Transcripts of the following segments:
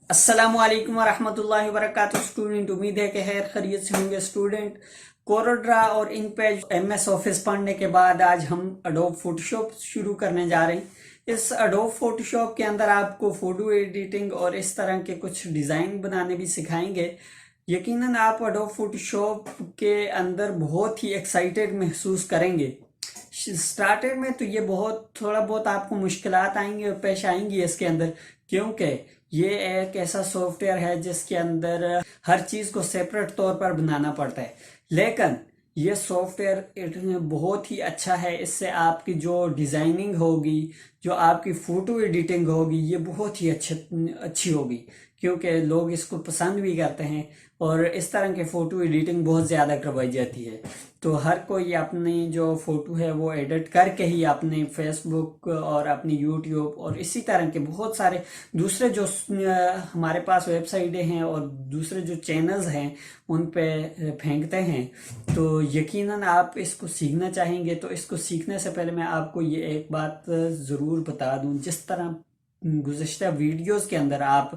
अस्सलामुअलैकुम वरहमतुल्लाहि वबरकातुहू। स्टूडेंट, उम्मीद है कि खैर खैरियत से होंगे। स्टूडेंट, कोरोड्रा और इनपेज एमएस ऑफिस पढ़ने के बाद आज हम अडोब फोटोशॉप शुरू करने जा रहे हैं। इस अडोब फोटोशॉप के अंदर आपको फोटो एडिटिंग और इस तरह के कुछ डिज़ाइन बनाने भी सिखाएंगे। यकीनन आप अडोब फोटोशॉप के अंदर बहुत ही एक्साइटेड महसूस करेंगे। स्टार्टेड में तो ये बहुत थोड़ा बहुत आपको मुश्किलात आएंगी और पेश आएंगी इसके अंदर, क्योंकि ये एक ऐसा सॉफ्टवेयर है जिसके अंदर हर चीज़ को सेपरेट तौर पर बनाना पड़ता है। लेकिन ये सॉफ्टवेयर बहुत ही अच्छा है। इससे आपकी जो डिज़ाइनिंग होगी, जो आपकी फ़ोटो एडिटिंग होगी, ये बहुत ही अच्छी होगी, क्योंकि लोग इसको पसंद भी करते हैं और इस तरह के फ़ोटो एडिटिंग बहुत ज़्यादा करवाई जाती है। तो हर कोई अपनी जो फ़ोटो है वो एडिट करके ही अपने फेसबुक और अपनी यूट्यूब और इसी तरह के बहुत सारे दूसरे जो हमारे पास वेबसाइटें हैं और दूसरे जो चैनल्स हैं उन पे फेंकते हैं। तो यकीनन आप इसको सीखना चाहेंगे। तो इसको सीखने से पहले मैं आपको ये एक बात ज़रूर बता दूं, जिस तरह गुज़िश्ता वीडियोस के अंदर आप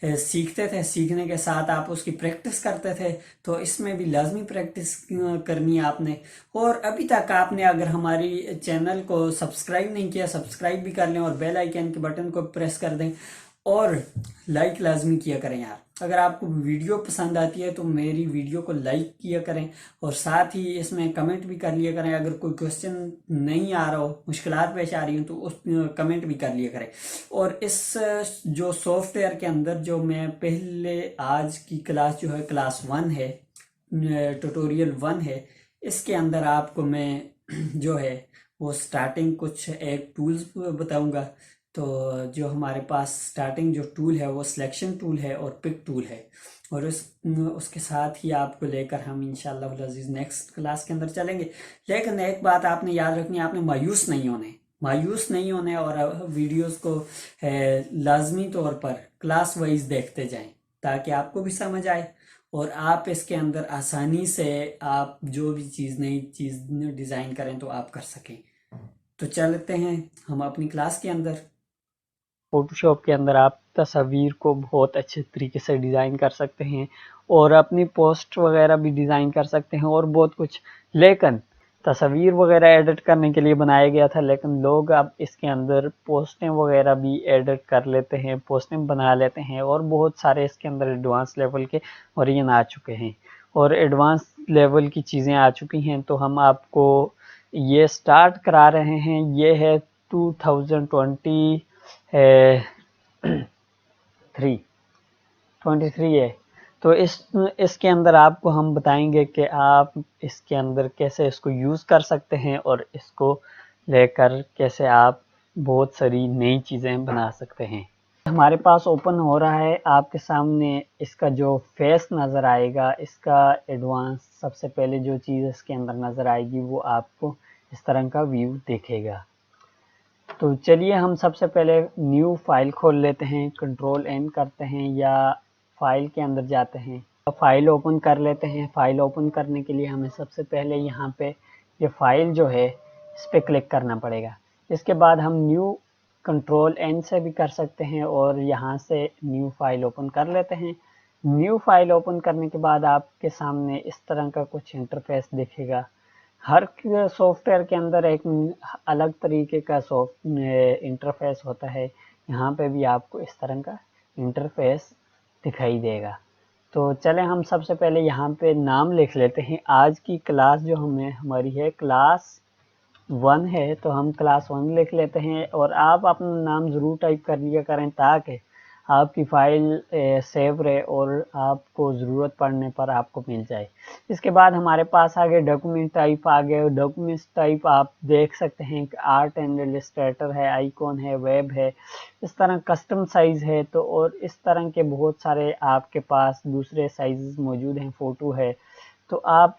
सीखते थे, सीखने के साथ आप उसकी प्रैक्टिस करते थे, तो इसमें भी लाजमी प्रैक्टिस करनी है आपने। और अभी तक आपने अगर हमारी चैनल को सब्सक्राइब नहीं किया, सब्सक्राइब भी कर लें और बेल आइकन के बटन को प्रेस कर दें और लाइक लाजमी किया करें यार। अगर आपको वीडियो पसंद आती है तो मेरी वीडियो को लाइक किया करें और साथ ही इसमें कमेंट भी कर लिया करें। अगर कोई क्वेश्चन नहीं आ रहा हो, मुश्किलात पेश आ रही हो, तो उस कमेंट भी कर लिया करें। और इस जो सॉफ्टवेयर के अंदर जो मैं पहले आज की क्लास जो है क्लास 1 है, ट्यूटोरियल 1 है, इसके अंदर आपको मैं जो है वो स्टार्टिंग कुछ एक टूल्स बताऊंगा। तो जो हमारे पास स्टार्टिंग जो टूल है वो सिलेक्शन टूल है और पिक टूल है, और उसके साथ ही आपको लेकर हम इंशाल्लाह अज़ीज़ नेक्स्ट क्लास के अंदर चलेंगे। लेकिन एक बात आपने याद रखनी है, आपने मायूस नहीं होने और वीडियोस को लाजमी तौर पर क्लास वाइज देखते जाएं, ताकि आपको भी समझ आए और आप इसके अंदर आसानी से आप जो भी चीज़ नई चीज़ डिज़ाइन करें तो आप कर सकें। तो चलते हैं हम अपनी क्लास के अंदर। फोटोशॉप के अंदर आप तस्वीर को बहुत अच्छे तरीके से डिज़ाइन कर सकते हैं और अपनी पोस्ट वगैरह भी डिज़ाइन कर सकते हैं और बहुत कुछ। लेकिन तस्वीर वगैरह एडिट करने के लिए बनाया गया था, लेकिन लोग अब इसके अंदर पोस्टें वगैरह भी एडिट कर लेते हैं, पोस्टें बना लेते हैं और बहुत सारे इसके अंदर एडवांस लेवल के वर्जन आ चुके हैं और एडवांस लेवल की चीज़ें आ चुकी हैं। तो हम आपको ये स्टार्ट करा रहे हैं। ये है 2020 3 23 है। तो इसके अंदर आपको हम बताएंगे कि आप इसके अंदर कैसे इसको यूज़ कर सकते हैं और इसको लेकर कैसे आप बहुत सारी नई चीज़ें बना सकते हैं। हमारे पास ओपन हो रहा है आपके सामने। इसका जो फेस नज़र आएगा, इसका एडवांस सबसे पहले जो चीज़ इसके अंदर नज़र आएगी वो आपको इस तरह का व्यू देखेगा। तो चलिए हम सबसे पहले न्यू फाइल खोल लेते हैं, कंट्रोल एन करते हैं या फाइल के अंदर जाते हैं, फाइल ओपन कर लेते हैं। फाइल ओपन करने के लिए हमें सबसे पहले यहाँ पे ये फाइल जो है इस पर क्लिक करना पड़ेगा। इसके बाद हम न्यू कंट्रोल एन से भी कर सकते हैं और यहाँ से न्यू फाइल ओपन कर लेते हैं। न्यू फाइल ओपन करने के बाद आपके सामने इस तरह का कुछ इंटरफेस दिखेगा। हर सॉफ्टवेयर के अंदर एक अलग तरीके का इंटरफेस होता है। यहाँ पे भी आपको इस तरह का इंटरफेस दिखाई देगा। तो चले हम सबसे पहले यहाँ पे नाम लिख लेते हैं। आज की क्लास जो हमारी है क्लास 1 है, तो हम क्लास 1 लिख लेते हैं और आप अपना नाम ज़रूर टाइप कर लिया करें ताकि आपकी फ़ाइल सेव रहे और आपको ज़रूरत पड़ने पर आपको मिल जाए। इसके बाद हमारे पास आगे डॉक्यूमेंट टाइप आ गए। डॉक्यूमेंट्स टाइप आप देख सकते हैं कि आर्ट एंड इलस्ट्रेटर है, आइकॉन है, वेब है, इस तरह कस्टम साइज़ है। तो और इस तरह के बहुत सारे आपके पास दूसरे साइज़ मौजूद हैं, फ़ोटो है। तो आप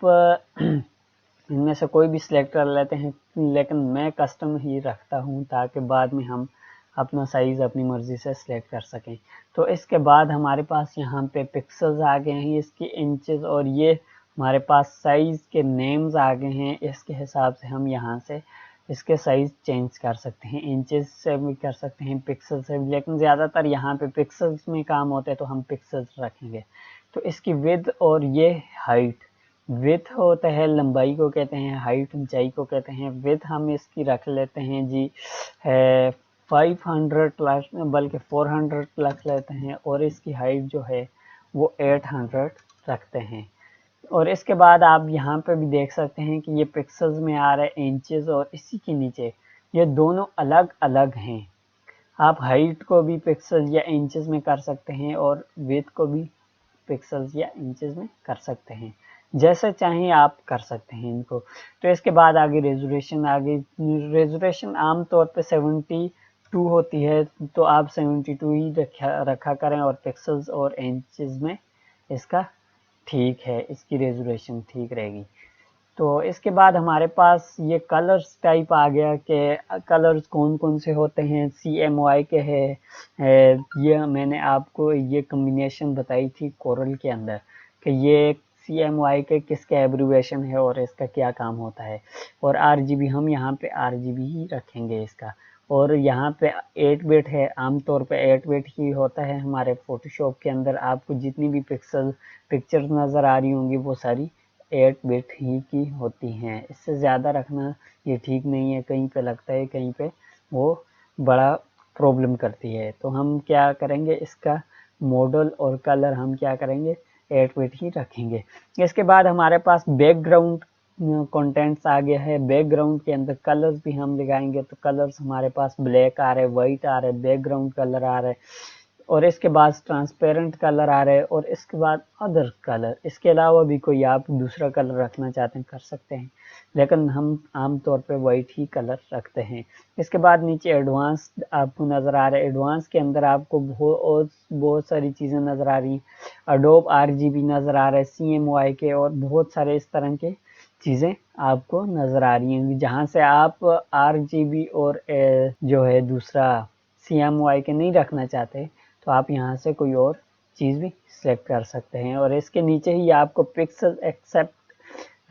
इनमें से कोई भी सिलेक्ट कर लेते हैं, लेकिन मैं कस्टम ही रखता हूं ताकि बाद में हम अपना साइज़ अपनी मर्ज़ी से सिलेक्ट कर सकें। तो इसके बाद हमारे पास यहाँ पे पिक्सल्स आ गए हैं, इसकी इंचेस, और ये हमारे पास साइज़ के नेम्स आ गए हैं। इसके हिसाब से हम यहाँ से इसके साइज़ चेंज कर सकते हैं, इंचेस से भी कर सकते हैं, पिक्सल से भी, लेकिन ज़्यादातर यहाँ पे पिक्सल्स में काम होता है तो हम पिक्सल्स रखेंगे। तो इसकी विड्थ और ये हाइट, विड्थ होता है लंबाई को कहते हैं, हाइट ऊंचाई को कहते हैं। विड्थ हम इसकी रख लेते हैं जी है 500 प्लस, बल्कि 400 प्लस लेते हैं, और इसकी हाइट जो है वो 800 रखते हैं। और इसके बाद आप यहाँ पे भी देख सकते हैं कि ये पिक्सल्स में आ रहा है इंचेस, और इसी के नीचे ये दोनों अलग अलग हैं। आप हाइट को भी पिक्सल या इंचेस में कर सकते हैं और विड्थ को भी पिक्सल्स या इंचेस में कर सकते हैं, जैसे चाहें आप कर सकते हैं इनको। तो इसके बाद आगे रेजोल्यूशन आमतौर पे 72 होती है, तो आप 72 ही रखा करें, और पिक्सल्स और इंचेस में इसका ठीक है, इसकी रेजोल्यूशन ठीक रहेगी। तो इसके बाद हमारे पास ये कलर्स टाइप आ गया कि कलर्स कौन कौन से होते हैं। CMYK के है, ये मैंने आपको ये कम्बिनेशन बताई थी कोरल के अंदर कि ये CMYK किसका एब्रीविएशन है और इसका क्या काम होता है। और RGB हम यहाँ पे RGB ही रखेंगे इसका। और यहाँ पे 8 बिट है, आमतौर पे 8 बिट ही होता है हमारे फोटोशॉप के अंदर। आपको जितनी भी पिक्चर्स नज़र आ रही होंगी वो सारी 8 बिट ही की होती हैं। इससे ज़्यादा रखना ये ठीक नहीं है, कहीं पे लगता है कहीं पे वो बड़ा प्रॉब्लम करती है। तो हम क्या करेंगे, इसका मॉडल और कलर हम क्या करेंगे 8 बिट ही रखेंगे। इसके बाद हमारे पास बैकग्राउंड कंटेंट्स आ गया है। बैकग्राउंड के अंदर कलर्स भी हम लगाएंगे, तो कलर्स हमारे पास ब्लैक आ रहे हैं, वाइट आ रहे हैं, बैकग्राउंड कलर आ रहा है, और इसके बाद ट्रांसपेरेंट कलर आ रहे हैं, और इसके बाद अदर कलर। इसके अलावा भी कोई आप दूसरा कलर रखना चाहते हैं कर सकते हैं, लेकिन हम आमतौर पे वाइट ही कलर रखते हैं। इसके बाद नीचे एडवांस आपको नज़र आ रहा है। एडवांस के अंदर आपको बहुत सारी चीज़ें नज़र आ रही हैं। अडोब RGB नज़र आ रहा है, CMYK, और बहुत सारे इस तरह के चीज़ें आपको नज़र आ रही हैं, जहाँ से आप RGB और जो है दूसरा CMYK नहीं रखना चाहते, तो आप यहाँ से कोई और चीज़ भी सिलेक्ट कर सकते हैं। और इसके नीचे ही आपको पिक्सल एक्सेप्ट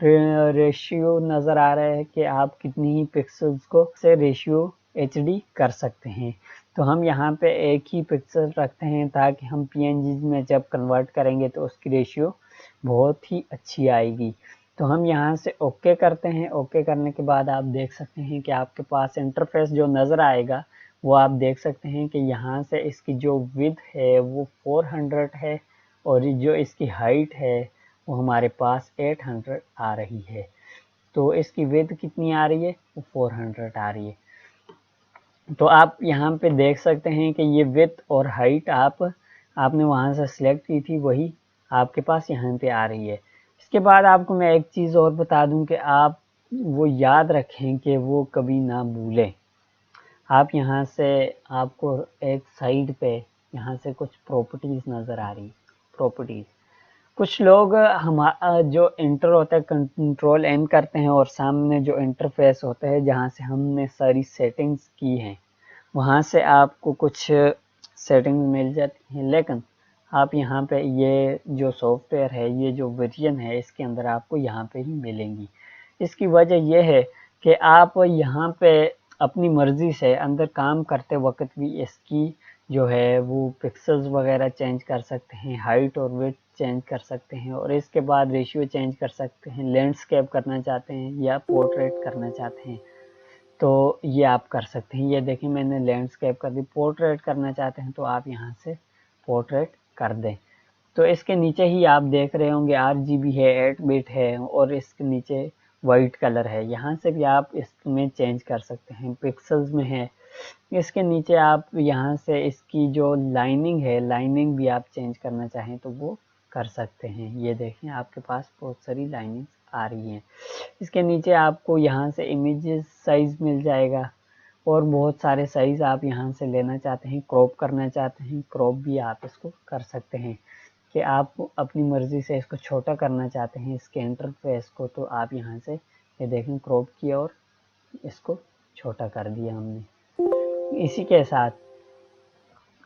रेशियो नज़र आ रहा है कि आप कितनी ही पिक्सल्स को से रेशियो HD कर सकते हैं। तो हम यहाँ पे एक ही पिक्सल रखते हैं ताकि हम PNG में जब कन्वर्ट करेंगे तो उसकी रेशियो बहुत ही अच्छी आएगी। तो हम यहाँ से ओके करते हैं। ओके करने के बाद आप देख सकते हैं कि आपके पास इंटरफेस जो नज़र आएगा वो आप देख सकते हैं कि यहाँ से इसकी जो विड्थ है वो 400 है, और जो इसकी हाइट है वो हमारे पास 800 आ रही है। तो इसकी विड्थ कितनी आ रही है, वो 400 आ रही है। तो आप यहाँ पे देख सकते हैं कि ये विड्थ और हाइट आपने वहाँ से सिलेक्ट की थी, वही आपके पास यहाँ पे आ रही है। इसके बाद आपको मैं एक चीज़ और बता दूं कि आप वो याद रखें कि वो कभी ना भूलें। आप यहाँ से आपको एक साइड पे यहाँ से कुछ प्रॉपर्टीज़ नज़र आ रही, प्रॉपर्टीज़। कुछ लोग हम जो इंटर होता है Ctrl+N करते हैं, और सामने जो इंटरफेस होता है जहाँ से हमने सारी सेटिंग्स की हैं वहाँ से आपको कुछ सेटिंग्स मिल जाती हैं, लेकिन आप यहाँ पे ये जो सॉफ्टवेयर है, ये जो वर्जन है, इसके अंदर आपको यहाँ पे ही मिलेंगी। इसकी वजह यह है कि आप यहाँ पे अपनी मर्ज़ी से अंदर काम करते वक्त भी इसकी जो है वो पिक्सल्स वगैरह चेंज कर सकते हैं, हाइट और विड्थ चेंज कर सकते हैं, और इसके बाद रेशियो चेंज कर सकते हैं। लैंडस्केप करना चाहते हैं या पोर्ट्रेट करना चाहते हैं तो ये आप कर सकते हैं। ये देखिए मैंने लैंडस्केप कर दी। पोर्ट्रेट करना चाहते हैं तो आप यहाँ से पोर्ट्रेट कर दें। तो इसके नीचे ही आप देख रहे होंगे RGB है, 8 बिट है, और इसके नीचे वाइट कलर है। यहाँ से भी आप इसमें चेंज कर सकते हैं। पिक्सल्स में है, इसके नीचे आप यहाँ से इसकी जो लाइनिंग है, लाइनिंग भी आप चेंज करना चाहें तो वो कर सकते हैं। ये देखें आपके पास बहुत सारी लाइनिंग आ रही हैं। इसके नीचे आपको यहाँ से इमेजेस साइज़ मिल जाएगा, और बहुत सारे साइज़ आप यहाँ से लेना चाहते हैं, क्रॉप करना चाहते हैं, क्रॉप भी आप इसको कर सकते हैं कि आप अपनी मर्ज़ी से इसको छोटा करना चाहते हैं इसके इंटरफेस को, तो आप यहाँ से ये देखें क्रॉप किया और इसको छोटा कर दिया हमने। इसी के साथ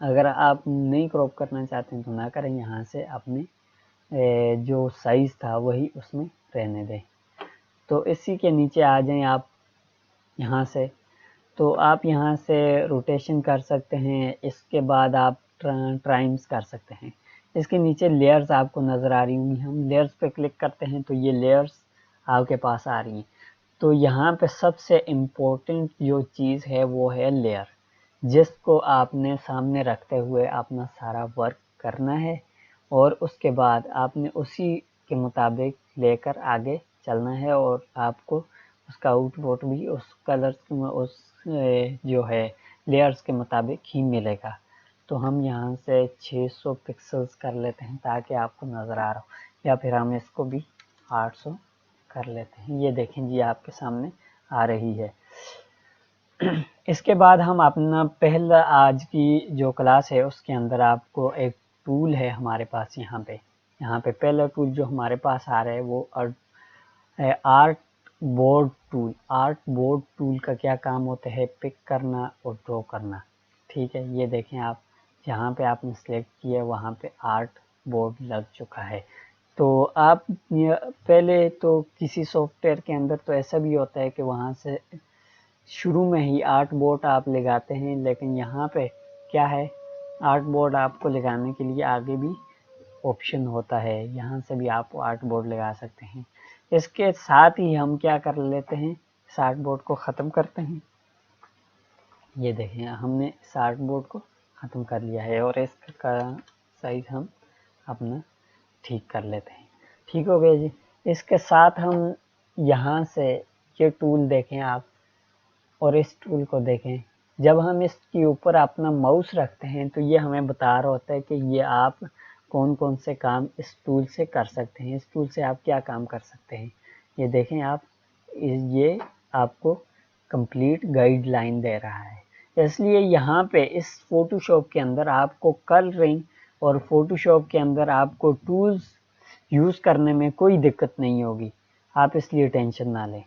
अगर आप नहीं क्रॉप करना चाहते हैं तो ना करें, यहाँ से अपने जो साइज़ था वही उसमें रहने दें। तो इसी के नीचे आ जाएं आप, यहाँ से, तो आप यहाँ से रोटेशन कर सकते हैं। इसके बाद आप ट्राइम्स कर सकते हैं। इसके नीचे लेयर्स आपको नज़र आ रही होंगी, हम लेयर्स पे क्लिक करते हैं तो ये लेयर्स आपके पास आ रही हैं। तो यहाँ पे सबसे इम्पोर्टेंट जो चीज़ है वो है लेयर, जिसको आपने सामने रखते हुए अपना सारा वर्क करना है और उसके बाद आपने उसी के मुताबिक लेकर आगे चलना है और आपको उसका आउटपुट भी उस कलर्स उस जो है लेयर्स के मुताबिक ही मिलेगा। तो हम यहाँ से 600 पिक्सल्स कर लेते हैं ताकि आपको नज़र आ रहा हो, या फिर हम इसको भी 800 कर लेते हैं। ये देखें जी आपके सामने आ रही है। इसके बाद हम अपना पहला आज की जो क्लास है उसके अंदर आपको एक टूल है हमारे पास यहाँ पे पहला टूल जो हमारे पास आ रहा है वो art board tool. Art board tool का क्या काम होता है? पिक करना और ड्रॉ करना। ठीक है, ये देखें आप जहाँ पे आपने सेलेक्ट किया वहाँ पे आर्ट बोर्ड लग चुका है। तो आप पहले तो किसी सॉफ्टवेयर के अंदर तो ऐसा भी होता है कि वहाँ से शुरू में ही आर्ट बोर्ड आप लगाते हैं, लेकिन यहाँ पे क्या है, आर्ट बोर्ड आपको लगाने के लिए आगे भी ऑप्शन होता है, यहाँ से भी आप आर्ट बोर्ड लगा सकते हैं। इसके साथ ही हम क्या कर लेते हैं, इस आर्ट बोर्ड को ख़त्म करते हैं। ये देखें हमने इस आर्ट बोर्ड को ख़त्म कर लिया है और इसका साइज हम अपना ठीक कर लेते हैं। ठीक हो गया जी। इसके साथ हम यहाँ से ये टूल देखें आप और इस टूल को देखें। जब हम इसके ऊपर अपना माउस रखते हैं तो ये हमें बता रहा होता है कि ये आप कौन कौन से काम इस टूल से कर सकते हैं, इस टूल से आप क्या काम कर सकते हैं। ये देखें आप, ये आपको कंप्लीट गाइडलाइन दे रहा है। इसलिए यहाँ पे इस फोटोशॉप के अंदर आपको कलरिंग और फोटोशॉप के अंदर आपको टूल्स यूज़ करने में कोई दिक्कत नहीं होगी, आप इसलिए टेंशन ना लें।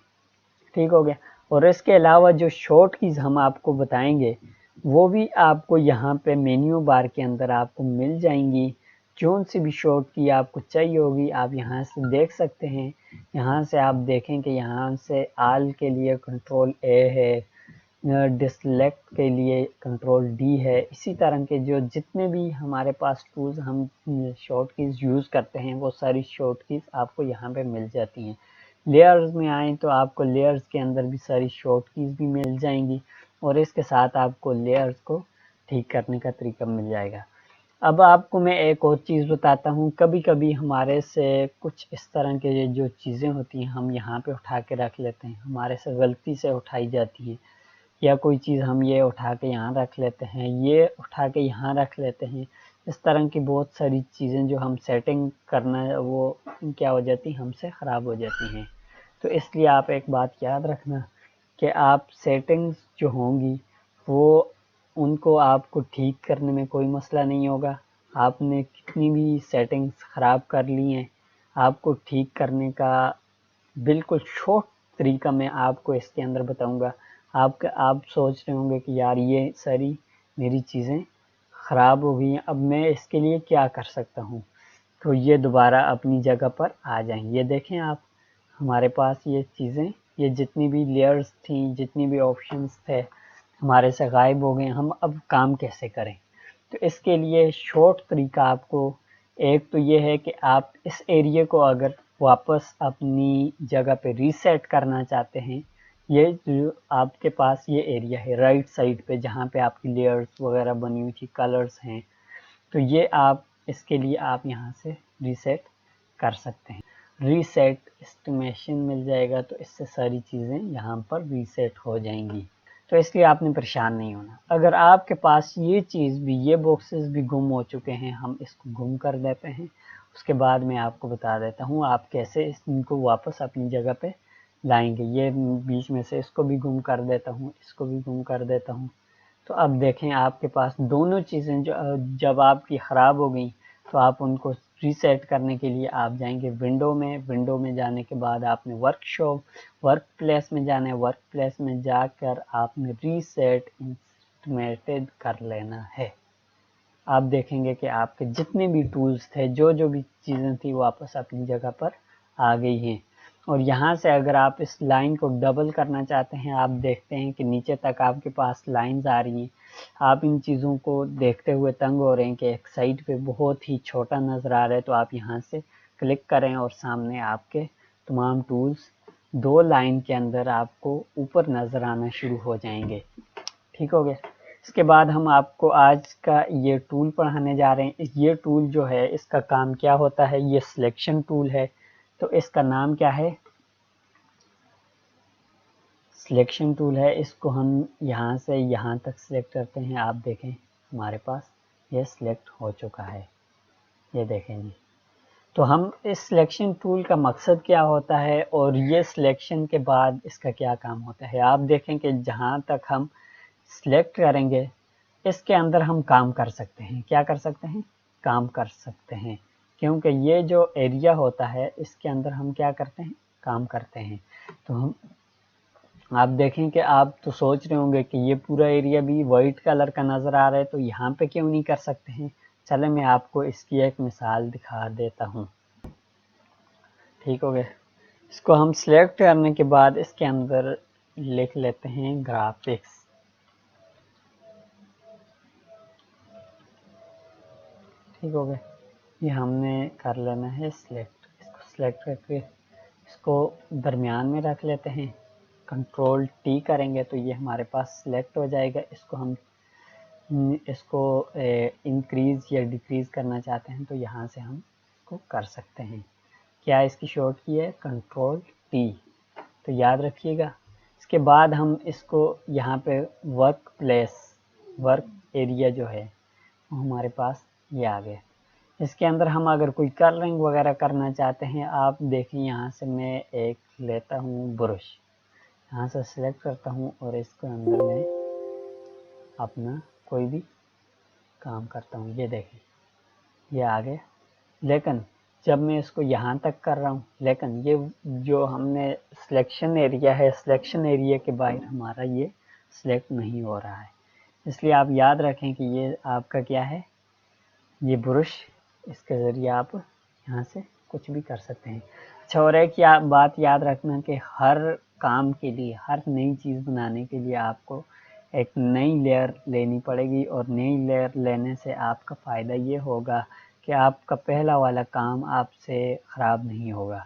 ठीक हो गया। और इसके अलावा जो शॉर्ट कीज़ हम आपको बताएंगे वो भी आपको यहाँ पे मेन्यू बार के अंदर आपको मिल जाएंगी। कौन सी भी शॉर्ट की आपको चाहिए होगी आप यहाँ से देख सकते हैं। यहाँ से आप देखें कि यहाँ से आल के लिए कंट्रोल ए है, डिसलेक्ट के लिए कंट्रोल डी है। इसी तरह के जो जितने भी हमारे पास टूल्स हम शॉर्ट कीज़ यूज़ करते हैं वो सारी शॉर्ट कीज़ आपको यहाँ पे मिल जाती हैं। लेयर्स में आएँ तो आपको लेयर्स के अंदर भी सारी शॉर्ट कीज़ भी मिल जाएंगी और इसके साथ आपको लेयर्स को ठीक करने का तरीका मिल जाएगा। अब आपको मैं एक और चीज़ बताता हूँ, कभी कभी हमारे से कुछ इस तरह के जो चीज़ें होती हैं हम यहाँ पे उठा के रख लेते हैं, हमारे से गलती से उठाई जाती है, या कोई चीज़ हम ये उठा के यहाँ रख लेते हैं, ये उठा के यहाँ रख लेते हैं। इस तरह की बहुत सारी चीज़ें जो हम सेटिंग करना वो क्या हो जाती हैं, हमसे ख़राब हो जाती हैं। तो इसलिए आप एक बात याद रखना कि आप सेटिंग्स जो होंगी वो उनको आपको ठीक करने में कोई मसला नहीं होगा। आपने कितनी भी सेटिंग्स ख़राब कर ली हैं, आपको ठीक करने का बिल्कुल शॉर्ट तरीका मैं आपको इसके अंदर बताऊंगा। आप सोच रहे होंगे कि यार ये सारी मेरी चीज़ें ख़राब हो गई हैं, अब मैं इसके लिए क्या कर सकता हूँ। तो ये दोबारा अपनी जगह पर आ जाएंगे। ये देखें आप, हमारे पास ये चीज़ें, ये जितनी भी लेयर्स थी, जितनी भी ऑप्शंस थे हमारे से गायब हो गए। हम अब काम कैसे करें? तो इसके लिए शॉर्ट तरीका आपको एक तो ये है कि आप इस एरिया को अगर वापस अपनी जगह पे रीसेट करना चाहते हैं, ये जो आपके पास ये एरिया है राइट साइड पे जहाँ पे आपकी लेयर्स वगैरह बनी हुई थी, कलर्स हैं, तो ये आप इसके लिए आप यहाँ से रीसेट कर सकते हैं। रीसेट एस्टिमेशन मिल जाएगा तो इससे सारी चीज़ें यहाँ पर रीसेट हो जाएंगी। तो इसलिए आपने परेशान नहीं होना। अगर आपके पास ये चीज़ भी, ये बॉक्सेस भी गुम हो चुके हैं, हम इसको गुम कर देते हैं, उसके बाद मैं आपको बता देता हूँ आप कैसे इनको वापस अपनी जगह पे लाएंगे। ये बीच में से इसको भी गुम कर देता हूँ, इसको भी गुम कर देता हूँ। तो अब देखें आपके पास दोनों चीज़ें जब आपकी ख़राब हो गई तो आप उनको रीसेट करने के लिए आप जाएंगे विंडो में जाने के बाद आपने वर्क प्लेस में जाना है। वर्क प्लेस में जाकर आपने रीसेट इंस्ट्रूमेंटेड कर लेना है। आप देखेंगे कि आपके जितने भी टूल्स थे, जो भी चीज़ें थी वापस अपनी जगह पर आ गई हैं। और यहाँ से अगर आप इस लाइन को डबल करना चाहते हैं, आप देखते हैं कि नीचे तक आपके पास लाइंस आ रही हैं। आप इन चीज़ों को देखते हुए तंग हो रहे हैं कि एक साइड पे बहुत ही छोटा नज़र आ रहा है, तो आप यहाँ से क्लिक करें और सामने आपके तमाम टूल्स 2 लाइन के अंदर आपको ऊपर नज़र आना शुरू हो जाएंगे। ठीक हो गया। इसके बाद हम आपको आज का ये टूल पढ़ाने जा रहे हैं। ये टूल जो है इसका काम क्या होता है, ये सिलेक्शन टूल है। तो इसका नाम क्या है, सिलेक्शन टूल है। इसको हम यहाँ से यहाँ तक सिलेक्ट करते हैं। आप देखें हमारे पास ये सिलेक्ट हो चुका है, ये देखें जी। तो हम इस सिलेक्शन टूल का मकसद क्या होता है और ये सिलेक्शन के बाद इसका क्या काम होता है। आप देखें कि जहाँ तक हम सिलेक्ट करेंगे इसके अंदर हम काम कर सकते हैं। क्या कर सकते हैं, काम कर सकते हैं, क्योंकि ये जो एरिया होता है इसके अंदर हम क्या करते हैं, काम करते हैं। तो हम आप देखें कि आप तो सोच रहे होंगे कि ये पूरा एरिया भी वाइट कलर का नज़र आ रहा है, तो यहाँ पे क्यों नहीं कर सकते हैं। चले मैं आपको इसकी एक मिसाल दिखा देता हूँ। ठीक हो गया। इसको हम सिलेक्ट करने के बाद इसके अंदर लिख लेते हैं ग्राफिक्स। ठीक हो गया। ये हमने कर लेना है सिलेक्ट। इसको सिलेक्ट करके इसको दरमियान में रख लेते हैं। कंट्रोल टी करेंगे तो ये हमारे पास सिलेक्ट हो जाएगा। इसको हम इसको इंक्रीज या डिक्रीज करना चाहते हैं तो यहाँ से हम इसको कर सकते हैं। क्या इसकी शॉर्ट की है, कंट्रोल टी। तो याद रखिएगा। इसके बाद हम इसको यहाँ पे वर्क प्लेस, वर्क एरिया जो है वो हमारे पास ये आ गया। इसके अंदर हम अगर कोई कलरिंग वगैरह करना चाहते हैं, आप देखें यहाँ से मैं एक लेता हूँ ब्रश, यहाँ से सिलेक्ट करता हूँ और इसके अंदर मैं अपना कोई भी काम करता हूँ। ये देखें ये आ गया। लेकिन जब मैं इसको यहाँ तक कर रहा हूँ, लेकिन ये जो हमने सिलेक्शन एरिया है, सिलेक्शन एरिया के बाहर हमारा ये सिलेक्ट नहीं हो रहा है। इसलिए आप याद रखें कि ये आपका क्या है, ये ब्रश, इसके ज़रिए आप यहाँ से कुछ भी कर सकते हैं। अच्छा, और एक बात याद रखना कि हर काम के लिए, हर नई चीज़ बनाने के लिए आपको एक नई लेयर लेनी पड़ेगी, और नई लेयर लेने से आपका फ़ायदा ये होगा कि आपका पहला वाला काम आपसे ख़राब नहीं होगा।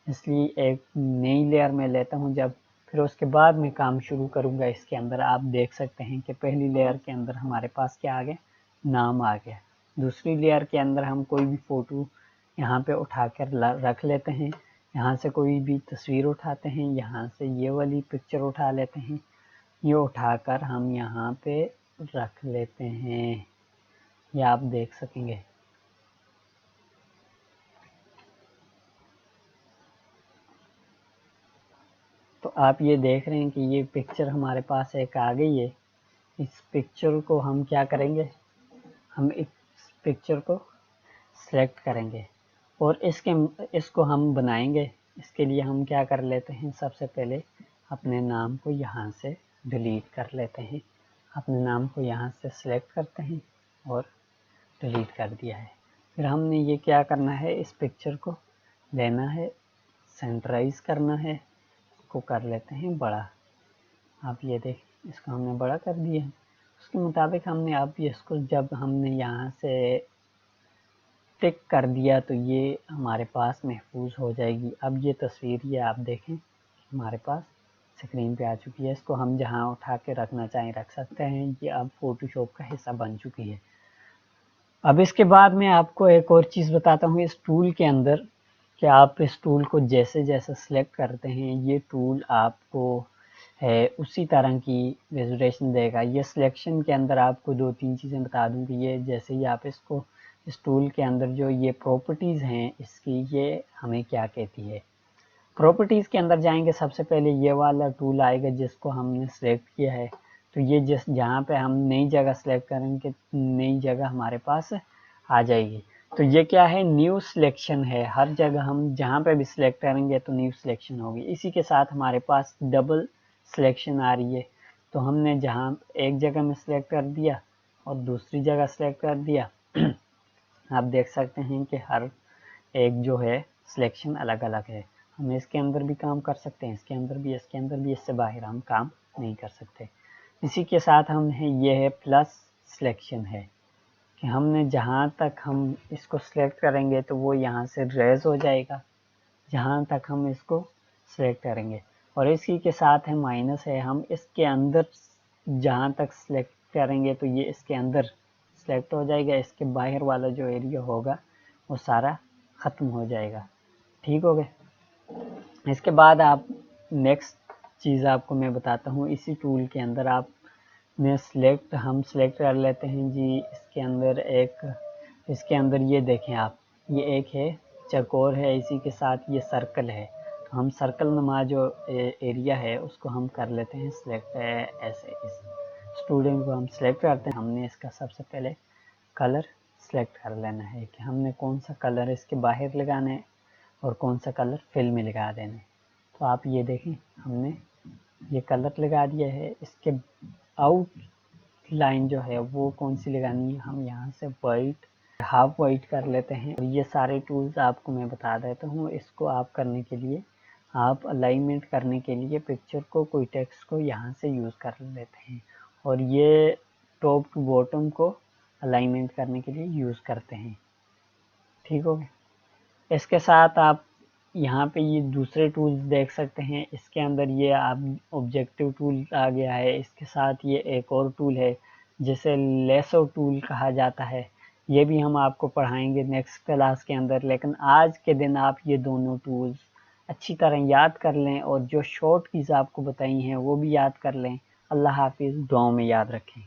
इसलिए एक नई लेयर मैं लेता हूँ जब, फिर उसके बाद मैं काम शुरू करूँगा। इसके अंदर आप देख सकते हैं कि पहली लेयर के अंदर हमारे पास क्या आ गया, नाम आ गया। दूसरी लेयर के अंदर हम कोई भी फ़ोटो यहाँ पे उठा कर रख लेते हैं। यहाँ से कोई भी तस्वीर उठाते हैं, यहाँ से ये वाली पिक्चर उठा लेते हैं, ये उठाकर हम यहाँ पे रख लेते हैं। ये आप देख सकेंगे। तो आप ये देख रहे हैं कि ये पिक्चर हमारे पास एक आ गई है। इस पिक्चर को हम क्या करेंगे, हम इस पिक्चर को सेलेक्ट करेंगे और इसको हम बनाएंगे। इसके लिए हम क्या कर लेते हैं, सबसे पहले अपने नाम को यहाँ से डिलीट कर लेते हैं। अपने नाम को यहाँ से सिलेक्ट करते हैं और डिलीट कर दिया है। फिर हमने ये क्या करना है, इस पिक्चर को लेना है, सेंटराइज करना है, इसको कर लेते हैं बड़ा। आप ये देख, इसको हमने बड़ा कर दिया है। उसके मुताबिक हमने अब इसको जब हमने यहाँ से टिक कर दिया तो ये हमारे पास महफूज हो जाएगी। अब ये तस्वीर ये आप देखें हमारे पास स्क्रीन पे आ चुकी है। इसको हम जहाँ उठा के रखना चाहें रख सकते हैं। ये अब फोटोशॉप का हिस्सा बन चुकी है। अब इसके बाद मैं आपको एक और चीज़ बताता हूँ इस टूल के अंदर, कि आप इस टूल को जैसे जैसे सिलेक्ट करते हैं ये टूल आपको है उसी तरह की विजुअलाइजेशन देगा। ये सिलेक्शन के अंदर आपको 2-3 चीज़ें बता दूँ कि ये जैसे ही आप इसको इस टूल के अंदर जो ये प्रॉपर्टीज़ हैं इसकी, ये हमें क्या कहती है। प्रॉपर्टीज़ के अंदर जाएंगे, सबसे पहले ये वाला टूल आएगा जिसको हमने सेलेक्ट किया है। तो ये जहाँ पे हम नई जगह सेलेक्ट करेंगे, नई जगह हमारे पास आ जाएगी। तो ये क्या है, न्यू सिलेक्शन है। हर जगह हम जहाँ पे भी सिलेक्ट करेंगे तो न्यू सिलेक्शन होगी। इसी के साथ हमारे पास डबल सिलेक्शन आ रही है। तो हमने जहाँ एक जगह में सिलेक्ट कर दिया और दूसरी जगह सिलेक्ट कर दिया, आप देख सकते हैं कि हर एक जो है सिलेक्शन अलग अलग है। हम इसके अंदर भी काम कर सकते हैं, इसके अंदर भी, इसके अंदर भी, इससे बाहर हम काम नहीं कर सकते। इसी के साथ हम ये है प्लस सिलेक्शन है कि हमने जहाँ तक हम इसको सिलेक्ट करेंगे तो वो यहाँ से रेज हो जाएगा जहाँ तक हम इसको सिलेक्ट करेंगे। और इसी के साथ है माइनस है, हम इसके अंदर जहाँ तक सिलेक्ट करेंगे तो ये इसके अंदर सिलेक्ट हो जाएगा, इसके बाहर वाला जो एरिया होगा वो सारा ख़त्म हो जाएगा। ठीक हो गए। इसके बाद आप नेक्स्ट चीज़ आपको मैं बताता हूँ, इसी टूल के अंदर आप ने हम सिलेक्ट कर लेते हैं जी। इसके अंदर ये देखें आप, ये एक है चौकोर है, इसी के साथ ये सर्कल है। तो हम सर्कल नुमा जो एरिया है उसको हम कर लेते हैं सिलेक्ट। ऐसे इस स्टूडेंट को हम सिलेक्ट करते हैं। हमने इसका सबसे पहले कलर सिलेक्ट कर लेना है कि हमने कौन सा कलर इसके बाहर लगाना है और कौन सा कलर फिल में लगा देना है। तो आप ये देखें, हमने ये कलर लगा दिया है। इसके आउट लाइन जो है वो कौन सी लगानी है, हम यहाँ से वाइट, हाफ वाइट कर लेते हैं। और ये सारे टूल्स आपको मैं बता देता हूँ। इसको आप करने के लिए, आप अलाइनमेंट करने के लिए पिक्चर को, कोई टेक्स्ट को यहाँ से यूज़ कर लेते हैं और ये टॉप टू बॉटम को अलाइनमेंट करने के लिए यूज़ करते हैं। ठीक हो गया। इसके साथ आप यहाँ पे ये दूसरे टूल्स देख सकते हैं। इसके अंदर ये आप ऑब्जेक्टिव टूल आ गया है। इसके साथ ये एक और टूल है जिसे लेसो टूल कहा जाता है। ये भी हम आपको पढ़ाएंगे नेक्स्ट क्लास के अंदर, लेकिन आज के दिन आप ये दोनों टूल्स अच्छी तरह याद कर लें और जो शॉर्ट कीज़ आपको बताई हैं वो भी याद कर लें। अल्लाह हाफिज़, दुआओं में याद रखें।